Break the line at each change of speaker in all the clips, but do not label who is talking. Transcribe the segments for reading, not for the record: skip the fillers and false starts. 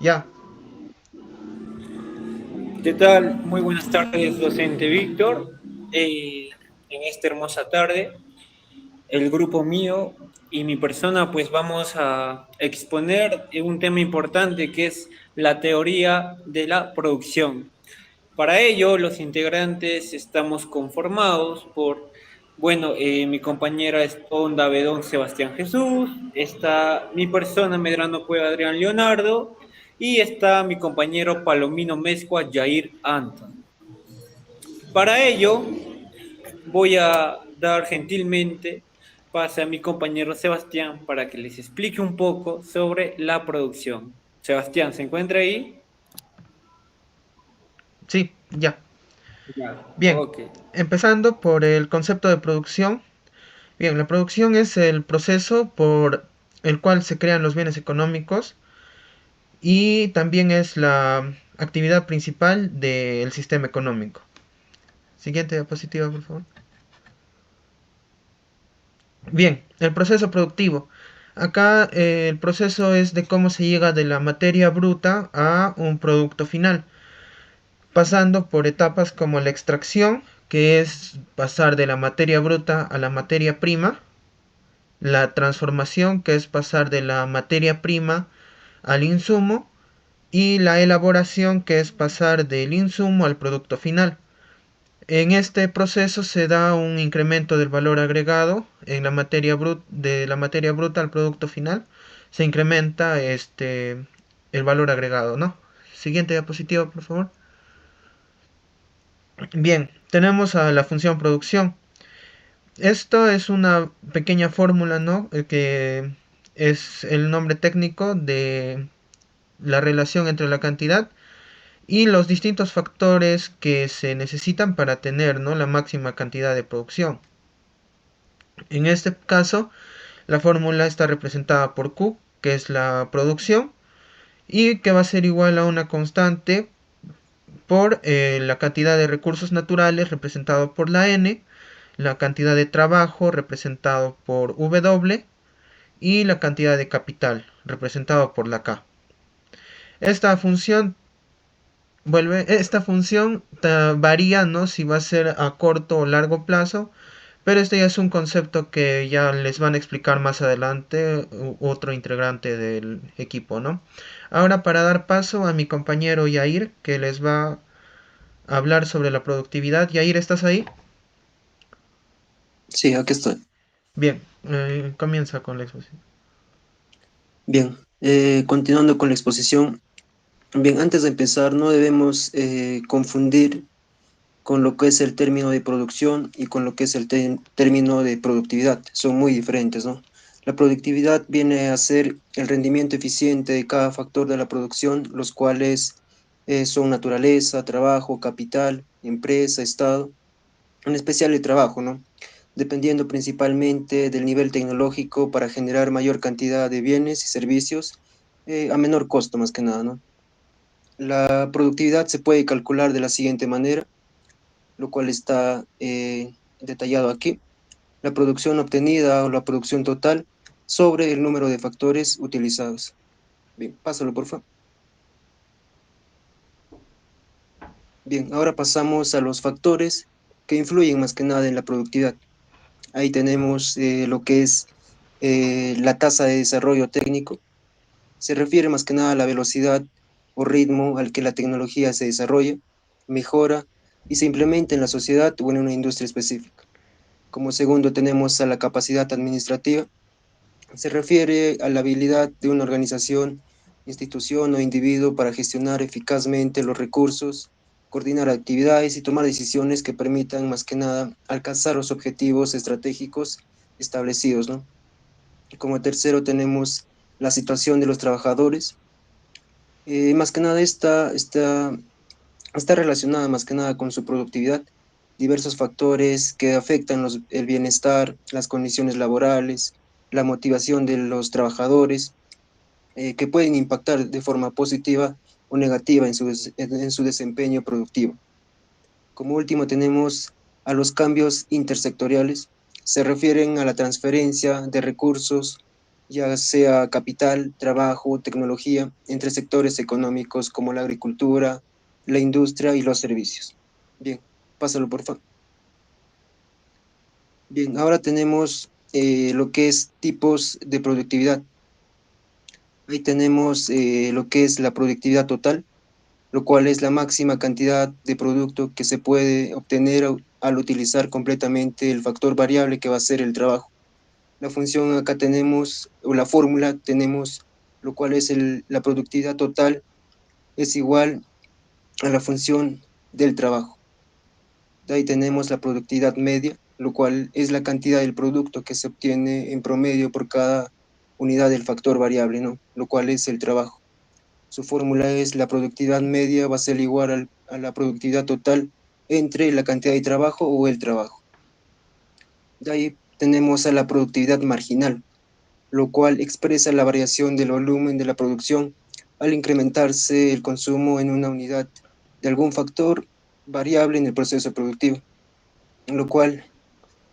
Ya,
¿Qué tal? Muy buenas tardes, docente Víctor. En esta hermosa tarde, el grupo mío y mi persona, pues vamos a exponer un tema importante que es la teoría de la producción. Para ello, los integrantes estamos conformados por, bueno, mi compañera Esponda Bedón Sebastián Jesús, está mi persona Medrano Cueva Adrián Leonardo y está mi compañero Palomino Mezcua Jair Anton. Para ello, voy a dar gentilmente pase a mi compañero Sebastián para que les explique un poco sobre la producción. Sebastián, ¿se encuentra ahí?
sí, ya.
Ya.
Bien,
Ok.
empezando por el concepto de producción. Bien, la producción es el proceso por el cual se crean los bienes económicos y también es la actividad principal del sistema económico. Siguiente diapositiva, por favor. Bien, el proceso productivo. Acá el proceso es de cómo se llega de la materia bruta a un producto final, pasando por etapas como la extracción, que es pasar de la materia bruta a la materia prima, la transformación, que es pasar de la materia prima al insumo, y la elaboración, que es pasar del insumo al producto final. En este proceso se da un incremento del valor agregado en la materia bruta, de la materia bruta al producto final. Se incrementa el valor agregado, ¿no? Siguiente diapositiva, por favor. Bien, tenemos a la función producción. Esto es una pequeña fórmula, ¿no? Que es el nombre técnico de la relación entre la cantidad y los distintos factores que se necesitan para tener, ¿no?, la máxima cantidad de producción. En este caso, la fórmula está representada por Q, que es la producción, y que va a ser igual a una constante por la cantidad de recursos naturales representado por la N, la cantidad de trabajo representado por W y la cantidad de capital representado por la K. Esta función varía, ¿no?, si va a ser a corto o largo plazo, pero este ya es un concepto que ya les van a explicar más adelante otro integrante del equipo, ¿no? Ahora, para dar paso a mi compañero Yair, que les va a hablar sobre la productividad. Yair, ¿estás ahí?
Sí, aquí estoy.
Bien, comienza con la exposición.
Bien, continuando con la exposición. Bien, antes de empezar, no debemos confundir con lo que es el término de producción y con lo que es el término de productividad. Son muy diferentes, ¿no? La productividad viene a ser el rendimiento eficiente de cada factor de la producción, los cuales son naturaleza, trabajo, capital, empresa, Estado, en especial el trabajo, ¿no? Dependiendo principalmente del nivel tecnológico para generar mayor cantidad de bienes y servicios a menor costo, más que nada, ¿no? La productividad se puede calcular de la siguiente manera, lo cual está detallado aquí. La producción obtenida o la producción total sobre el número de factores utilizados. Bien, pásalo, por favor. Bien, ahora pasamos a los factores que influyen más que nada en la productividad. Ahí tenemos lo que es la tasa de desarrollo técnico. Se refiere más que nada a la velocidad o ritmo al que la tecnología se desarrolla, mejora y se implementa en la sociedad o en una industria específica. Como segundo tenemos a la capacidad administrativa. Se refiere a la habilidad de una organización, institución o individuo para gestionar eficazmente los recursos, coordinar actividades y tomar decisiones que permitan más que nada alcanzar los objetivos estratégicos establecidos, ¿no? Como tercero tenemos la situación de los trabajadores. Más que nada está relacionada más que nada con su productividad, diversos factores que afectan el bienestar, las condiciones laborales, la motivación de los trabajadores, que pueden impactar de forma positiva o negativa en su desempeño productivo. Como último tenemos a los cambios intersectoriales. Se refieren a la transferencia de recursos ya sea capital, trabajo, tecnología, entre sectores económicos como la agricultura, la industria y los servicios. Bien, pásalo por favor. Bien, ahora tenemos lo que es tipos de productividad. Ahí tenemos lo que es la productividad total, lo cual es la máxima cantidad de producto que se puede obtener al utilizar completamente el factor variable que va a ser el trabajo. La función acá tenemos, o la fórmula tenemos, lo cual es la productividad total es igual a la función del trabajo. De ahí tenemos la productividad media, lo cual es la cantidad del producto que se obtiene en promedio por cada unidad del factor variable, ¿no? Lo cual es el trabajo. Su fórmula es la productividad media va a ser igual a la productividad total entre la cantidad de trabajo o el trabajo. De ahí tenemos a la productividad marginal, lo cual expresa la variación del volumen de la producción al incrementarse el consumo en una unidad de algún factor variable en el proceso productivo, lo cual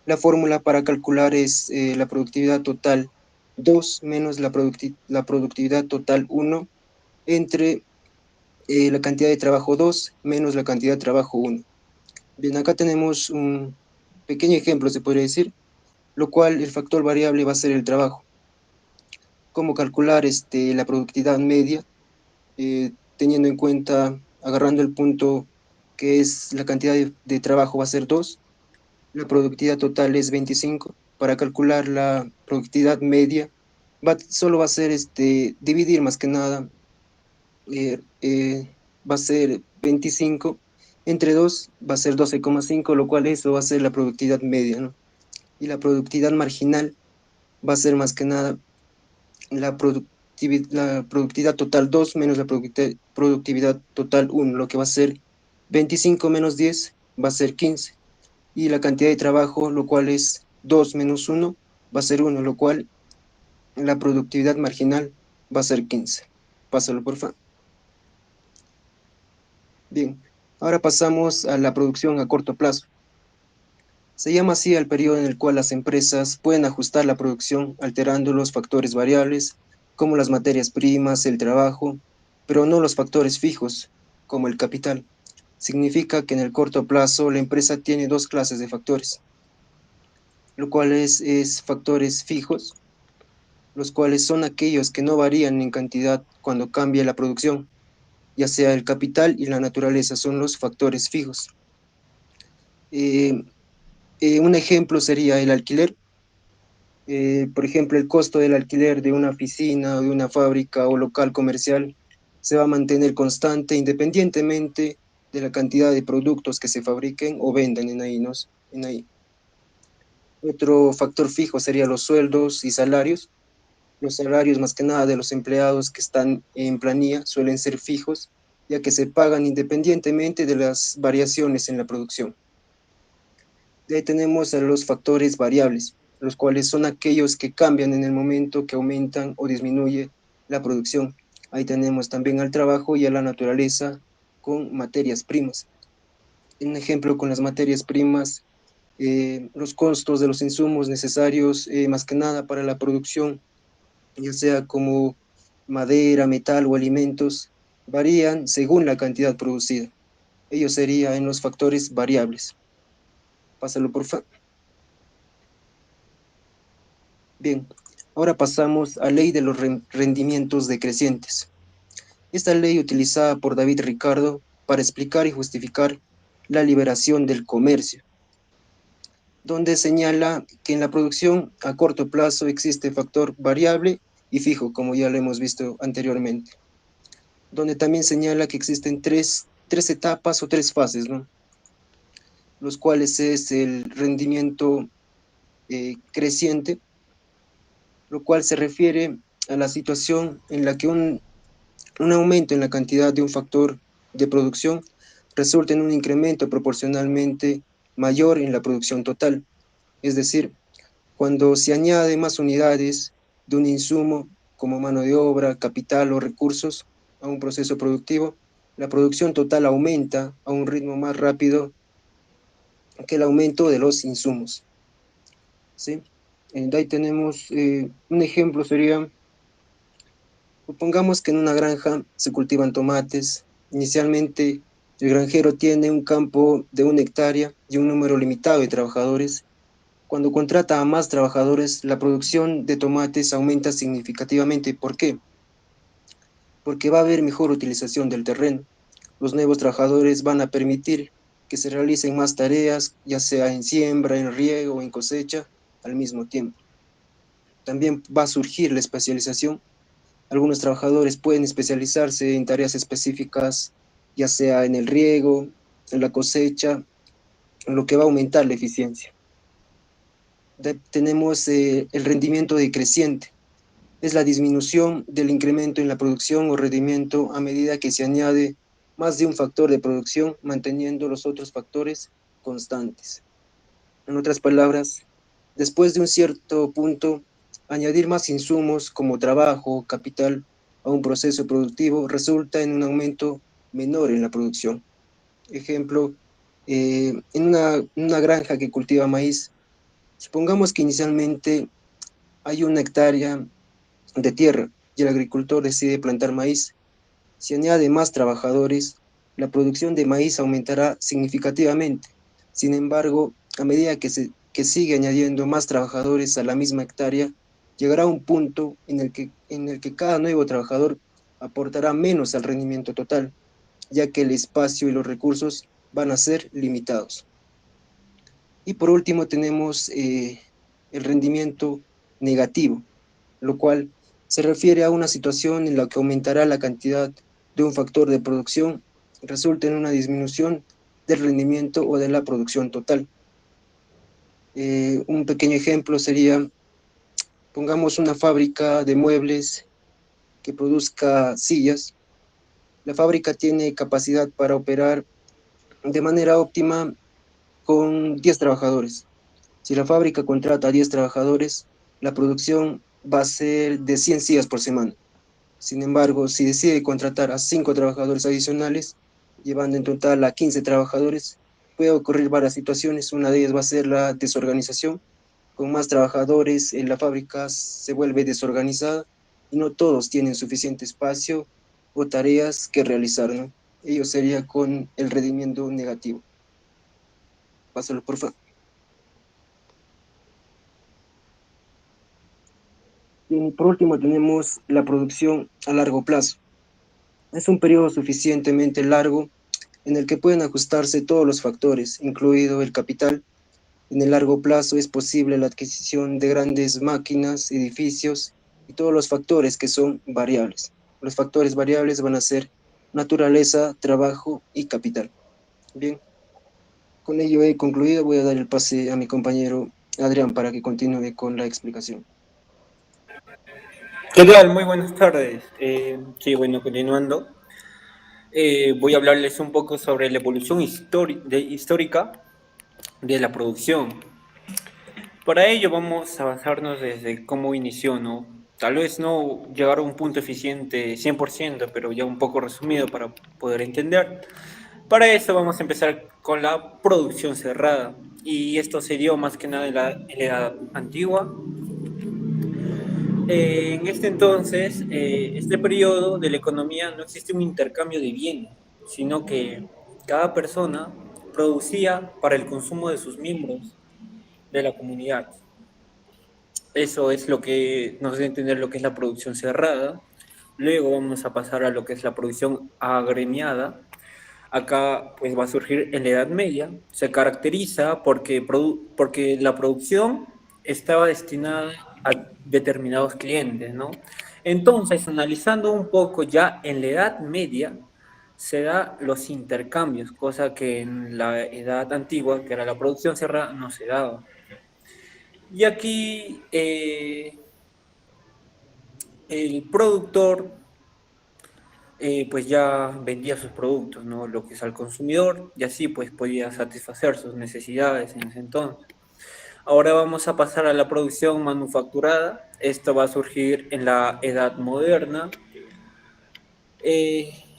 la fórmula para calcular es la productividad total 2 menos la productividad total 1 entre la cantidad de trabajo 2 menos la cantidad de trabajo 1. Bien, acá tenemos un pequeño ejemplo, se podría decir, lo cual el factor variable va a ser el trabajo. ¿Cómo calcular la productividad media? Teniendo en cuenta, agarrando el punto que es la cantidad de trabajo va a ser 2, la productividad total es 25. Para calcular la productividad media, solo va a ser dividir más que nada, eh, va a ser 25 entre 2, va a ser 12,5, lo cual eso va a ser la productividad media, ¿no? Y la productividad marginal va a ser más que nada la productividad total 2 menos la productividad total 1, lo que va a ser 25 menos 10 va a ser 15. Y la cantidad de trabajo, lo cual es 2 menos 1, va a ser 1, lo cual la productividad marginal va a ser 15. Pásalo, por favor. Bien, ahora pasamos a la producción a corto plazo. Se llama así al periodo en el cual las empresas pueden ajustar la producción alterando los factores variables, como las materias primas, el trabajo, pero no los factores fijos, como el capital. Significa que en el corto plazo la empresa tiene dos clases de factores, lo cual es factores fijos, los cuales son aquellos que no varían en cantidad cuando cambia la producción, ya sea el capital y la naturaleza son los factores fijos. Eh, un ejemplo sería el alquiler. Por ejemplo, el costo del alquiler de una oficina o de una fábrica o local comercial se va a mantener constante independientemente de la cantidad de productos que se fabriquen o vendan en ahí, ¿no? En ahí. Otro factor fijo sería los sueldos y salarios. Los salarios más que nada de los empleados que están en planilla suelen ser fijos, ya que se pagan independientemente de las variaciones en la producción. De ahí tenemos a los factores variables, los cuales son aquellos que cambian en el momento que aumentan o disminuye la producción. Ahí tenemos también al trabajo y a la naturaleza con materias primas. Un ejemplo con las materias primas, los costos de los insumos necesarios más que nada para la producción, ya sea como madera, metal o alimentos, varían según la cantidad producida. Ello sería en los factores variables. Pásalo por favor. Bien, ahora pasamos a ley de los rendimientos decrecientes. Esta ley utilizada por David Ricardo para explicar y justificar la liberación del comercio, donde señala que en la producción a corto plazo existe factor variable y fijo, como ya lo hemos visto anteriormente, donde también señala que existen tres etapas o tres fases, ¿no? Los cuales es el rendimiento creciente, lo cual se refiere a la situación en la que un aumento en la cantidad de un factor de producción resulta en un incremento proporcionalmente mayor en la producción total. Es decir, cuando se añade más unidades de un insumo como mano de obra, capital o recursos a un proceso productivo, la producción total aumenta a un ritmo más rápido que el aumento de los insumos, ¿sí? De ahí tenemos un ejemplo sería, supongamos que en una granja se cultivan tomates. Inicialmente, el granjero tiene un campo de 1 hectárea y un número limitado de trabajadores. Cuando contrata a más trabajadores, la producción de tomates aumenta significativamente. ¿Por qué? Porque va a haber mejor utilización del terreno. Los nuevos trabajadores van a permitir que se realicen más tareas, ya sea en siembra, en riego o en cosecha, al mismo tiempo. También va a surgir la especialización. Algunos trabajadores pueden especializarse en tareas específicas, ya sea en el riego, en la cosecha, lo que va a aumentar la eficiencia. Tenemos el rendimiento decreciente. Es la disminución del incremento en la producción o rendimiento a medida que se añade más de un factor de producción, manteniendo los otros factores constantes. En otras palabras, después de un cierto punto, añadir más insumos como trabajo o capital a un proceso productivo resulta en un aumento menor en la producción. Ejemplo, en una granja que cultiva maíz, supongamos que inicialmente hay 1 hectárea de tierra y el agricultor decide plantar maíz. Si añade más trabajadores, la producción de maíz aumentará significativamente. Sin embargo, a medida que sigue añadiendo más trabajadores a la misma hectárea, llegará un punto en el que cada nuevo trabajador aportará menos al rendimiento total, ya que el espacio y los recursos van a ser limitados. Y por último tenemos el rendimiento negativo, lo cual se refiere a una situación en la que aumentará la cantidad de un factor de producción, resulta en una disminución del rendimiento o de la producción total. Un pequeño ejemplo sería, pongamos una fábrica de muebles que produzca sillas. La fábrica tiene capacidad para operar de manera óptima con 10 trabajadores. Si la fábrica contrata a 10 trabajadores, la producción va a ser de 100 sillas por semana. Sin embargo, si decide contratar a 5 trabajadores adicionales, llevando en total a 15 trabajadores, puede ocurrir varias situaciones. Una de ellas va a ser la desorganización. Con más trabajadores, la fábrica se vuelve desorganizada y no todos tienen suficiente espacio o tareas que realizar, ¿no? Ello sería con el rendimiento negativo. Pásalo, por favor. Y por último tenemos la producción a largo plazo. Es un periodo suficientemente largo en el que pueden ajustarse todos los factores, incluido el capital. En el largo plazo es posible la adquisición de grandes máquinas, edificios y todos los factores que son variables. Los factores variables van a ser naturaleza, trabajo y capital. Bien, con ello he concluido. Voy a dar el pase a mi compañero Adrián para que continúe con la explicación.
¿Qué tal? Muy buenas tardes. Sí, bueno, continuando. Voy a hablarles un poco sobre la evolución histórica de la producción. Para ello vamos a basarnos desde cómo inició, ¿no? Tal vez no llegar a un punto eficiente 100%, pero ya un poco resumido para poder entender. Para eso vamos a empezar con la producción cerrada. Y esto se dio más que nada en la edad antigua. En este entonces, este periodo de la economía no existe un intercambio de bienes, sino que cada persona producía para el consumo de sus miembros de la comunidad. Eso es lo que nos da a entender lo que es la producción cerrada. Luego vamos a pasar a lo que es la producción agremiada. Acá pues va a surgir en la Edad Media. Se caracteriza porque la producción estaba destinada a determinados clientes, ¿no? Entonces, analizando un poco ya en la Edad Media, se da los intercambios, cosa que en la Edad Antigua, que era la producción cerrada, no se daba. Y aquí el productor pues ya vendía sus productos, ¿no? Lo que es al consumidor y así pues podía satisfacer sus necesidades en ese entonces. Ahora vamos a pasar a la producción manufacturada. Esto va a surgir en la edad moderna.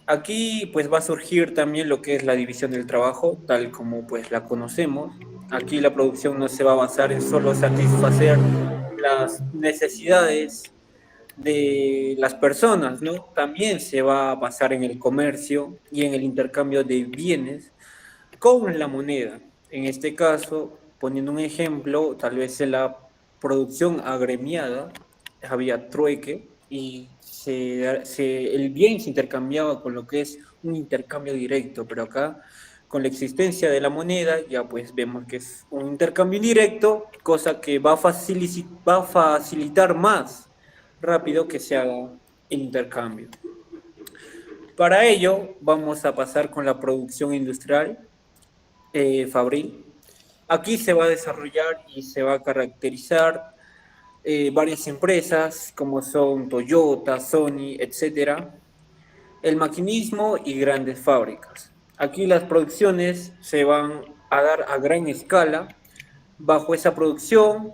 Aquí pues va a surgir también lo que es la división del trabajo, tal como pues la conocemos. Aquí la producción no se va a basar en solo satisfacer las necesidades de las personas, ¿no? También se va a basar en el comercio y en el intercambio de bienes con la moneda. En este caso, poniendo un ejemplo, tal vez en la producción agremiada había trueque y el bien se intercambiaba con lo que es un intercambio directo, pero acá con la existencia de la moneda ya pues vemos que es un intercambio indirecto, cosa que va a facilitar más rápido que se haga el intercambio. Para ello vamos a pasar con la producción industrial, fabril. Aquí se va a desarrollar y se va a caracterizar varias empresas como son Toyota, Sony, etcétera, el maquinismo y grandes fábricas. Aquí las producciones se van a dar a gran escala. Bajo esa producción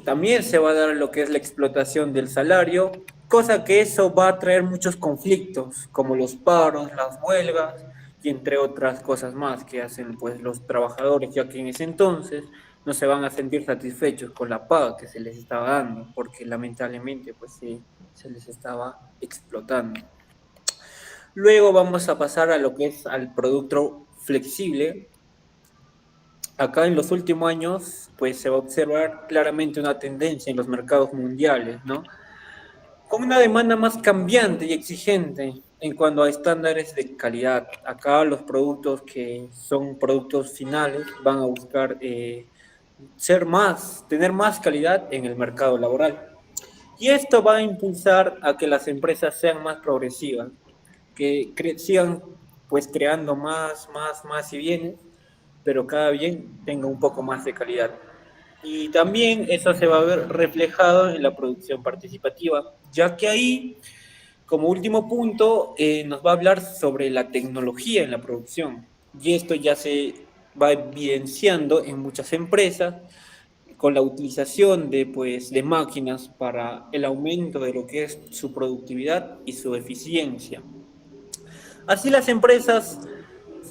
también se va a dar lo que es la explotación del salario, cosa que eso va a traer muchos conflictos, como los paros, las huelgas y entre otras cosas más que hacen pues los trabajadores, ya que en ese entonces no se van a sentir satisfechos con la paga que se les estaba dando, porque lamentablemente pues se les estaba explotando. Luego vamos a pasar a lo que es al producto flexible. Acá en los últimos años, pues se va a observar claramente una tendencia en los mercados mundiales, ¿no? Con una demanda más cambiante y exigente en cuanto a estándares de calidad. Acá los productos que son productos finales van a buscar tener más calidad en el mercado laboral. Y esto va a impulsar a que las empresas sean más progresivas, que sigan pues creando más y bienes, pero cada bien tenga un poco más de calidad. Y también eso se va a ver reflejado en la producción participativa, ya que ahí, como último punto, nos va a hablar sobre la tecnología en la producción. Y esto ya se va evidenciando en muchas empresas con la utilización de máquinas para el aumento de lo que es su productividad y su eficiencia. Así las empresas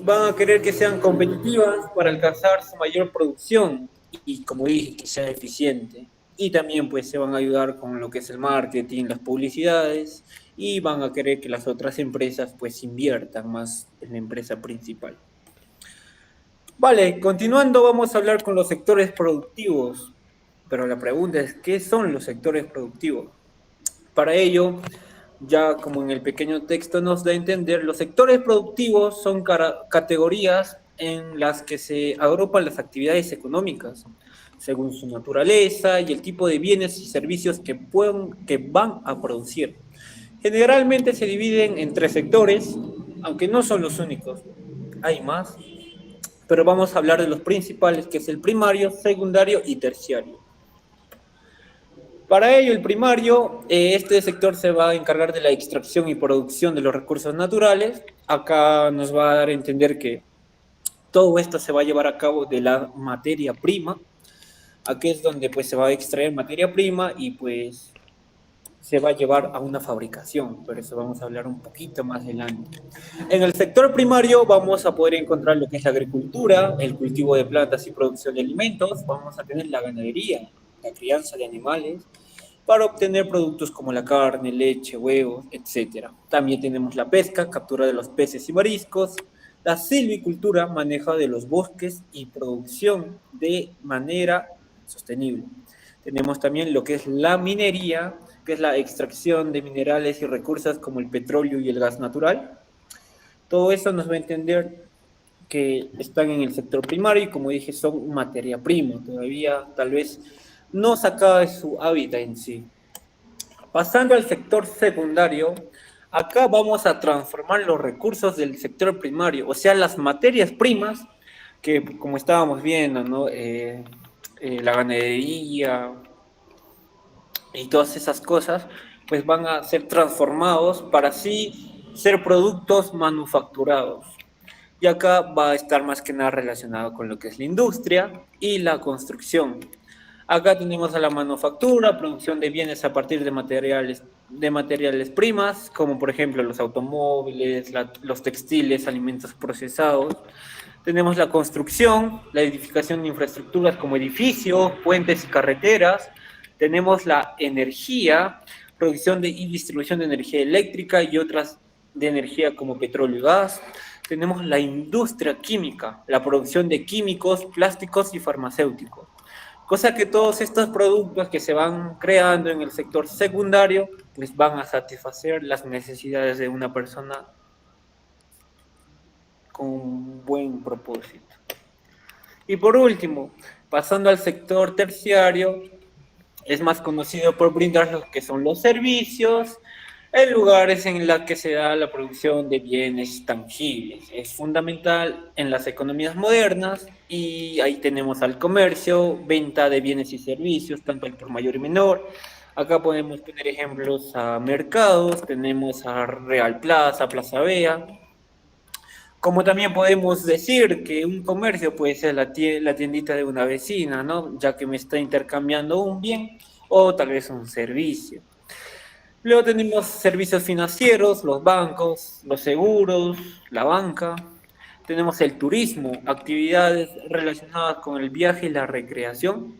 van a querer que sean competitivas para alcanzar su mayor producción y, como dije, que sea eficiente. Y también pues se van a ayudar con lo que es el marketing, las publicidades, y van a querer que las otras empresas pues inviertan más en la empresa principal. Vale, continuando vamos a hablar con los sectores productivos, pero la pregunta es, ¿qué son los sectores productivos? Para ello, ya como en el pequeño texto nos da a entender, los sectores productivos son categorías en las que se agrupan las actividades económicas, según su naturaleza y el tipo de bienes y servicios que van a producir. Generalmente se dividen en tres sectores, aunque no son los únicos, hay más, pero vamos a hablar de los principales, que es el primario, secundario y terciario. Para ello, el primario, este sector se va a encargar de la extracción y producción de los recursos naturales. Acá nos va a dar a entender que todo esto se va a llevar a cabo de la materia prima. Aquí es donde pues se va a extraer materia prima y pues se va a llevar a una fabricación, pero eso vamos a hablar un poquito más adelante. En el sector primario vamos a poder encontrar lo que es la agricultura, el cultivo de plantas y producción de alimentos, vamos a tener la ganadería, la crianza de animales, para obtener productos como la carne, leche, huevos, etc. También tenemos la pesca, captura de los peces y mariscos, la silvicultura, manejo de los bosques y producción de manera sostenible. Tenemos también lo que es la minería, que es la extracción de minerales y recursos como el petróleo y el gas natural. Todo eso nos va a entender que están en el sector primario y, como dije, son materia prima, todavía tal vez no sacada de su hábitat en sí. Pasando al sector secundario, acá vamos a transformar los recursos del sector primario, o sea, las materias primas que, como estábamos viendo, ¿no? La ganadería y todas esas cosas, pues van a ser transformados para así ser productos manufacturados. Y acá va a estar más que nada relacionado con lo que es la industria y la construcción. Acá tenemos a la manufactura, producción de bienes a partir de materiales primas, como por ejemplo los automóviles, los textiles, alimentos procesados. Tenemos la construcción, la edificación de infraestructuras como edificios, puentes y carreteras, Tenemos la energía, producción y distribución de energía eléctrica y otras de energía como petróleo y gas. Tenemos la industria química, la producción de químicos, plásticos y farmacéuticos. Cosa que todos estos productos que se van creando en el sector secundario, pues van a satisfacer las necesidades de una persona con un buen propósito. Y por último, pasando al sector terciario, es más conocido por brindar lo que son los servicios en lugares en los que se da la producción de bienes tangibles. Es fundamental en las economías modernas y ahí tenemos al comercio, venta de bienes y servicios, tanto al por mayor y menor. Acá podemos poner ejemplos a mercados, tenemos a Real Plaza, Plaza Vea. Como también podemos decir que un comercio puede ser la tiendita de una vecina, ¿no? Ya que me está intercambiando un bien o tal vez un servicio. Luego tenemos servicios financieros, los bancos, los seguros, la banca. Tenemos el turismo, actividades relacionadas con el viaje y la recreación.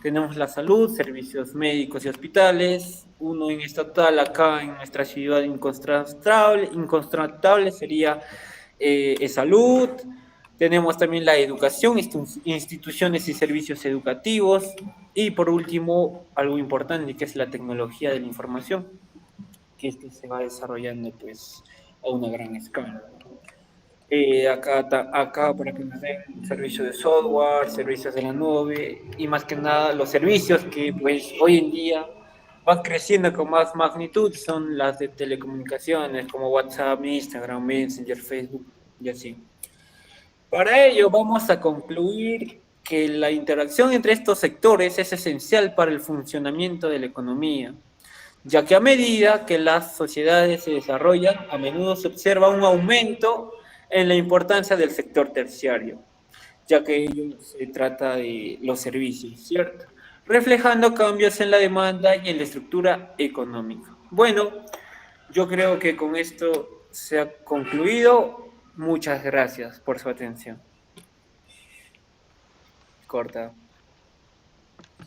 Tenemos la salud, servicios médicos y hospitales. Uno en estatal acá en nuestra ciudad incontrastable sería salud. Tenemos también la educación, instituciones y servicios educativos. Y por último, algo importante que es la tecnología de la información, que esto se va desarrollando pues a una gran escala. Acá para que nos den servicios de software, servicios de la nube y más que nada los servicios que pues hoy en día van creciendo con más magnitud son las de telecomunicaciones como WhatsApp, Instagram, Messenger, Facebook y así. Para ello vamos a concluir que la interacción entre estos sectores es esencial para el funcionamiento de la economía, ya que a medida que las sociedades se desarrollan, a menudo se observa un aumento en la importancia del sector terciario, ya que ello se trata de los servicios, ¿cierto? Reflejando cambios en la demanda y en la estructura económica. Bueno, yo creo que con esto se ha concluido. Muchas gracias por su atención. Corta.